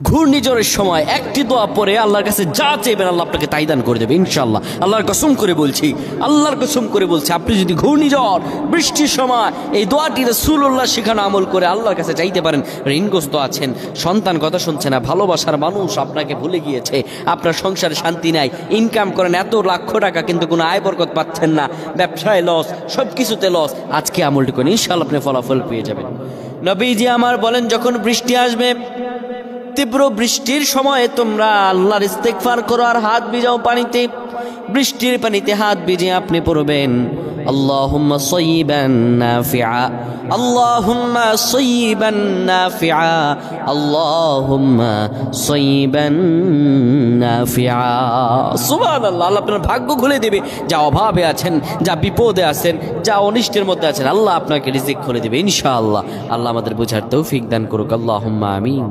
ঘূর্ণিঝড়ের সময় একটি দোয়া পরে আল্লাহর কাছে যা চাইবেন আল্লাহ আপনাকে তাই দান করে দেবে ইনশাআল্লাহ। আল্লাহর কসম করে বলছি, আল্লাহর কসম করে বলছি, আপনি যদি ঘূর্ণিঝড় বৃষ্টির সময় এই দোয়াটি রাসূলুল্লাহ শেখানো আমল করে আল্লাহর কাছে চাইতে পারেন, ঋণগ্রস্ত আছেন, সন্তান কথা শুনছে না, ভালোবাসার মানুষ আপনাকে ভুলে গিয়েছে, আপনার সংসারে শান্তি নাই, ইনকাম করেন এত লাখ টাকা কিন্তু কোনো আয় বরকত পাচ্ছেন না, ব্যবসায় লস, সব কিছুতে লস, আজকে আমলটি করেন ইনশাআল্লাহ আপনি ফলাফল পেয়ে যাবেন। নবীজি আমার বলেন, যখন বৃষ্টি আসবে, তীব্র বৃষ্টির সময়ে তোমরা আল্লাহর ইস্তেগফার করো আর হাত ভিজাও পানিতে। বৃষ্টির পানিতে হাত ভিজিয়ে আপনি পড়বেন আল্লাহুম্মা সাইয়্যিবান নাফিআ, আল্লাহুম্মা সাইয়্যিবান নাফিআ, আল্লাহুম্মা সাইয়্যিবান নাফিআ। সুবহানাল্লাহ। আল্লাহ আপনার ভাগ্য খুলে দেবে। যা অভাবে আছেন, যা বিপদে আছেন, যা অনিষ্টের মধ্যে আছেন, আল্লাহ আপনাকে রিজিক খুলে দেবে ইনশাআল্লাহ। আল্লাহ আমাদের বোঝার তৌফিক দান করুক। আল্লাহুম্মা আমিন।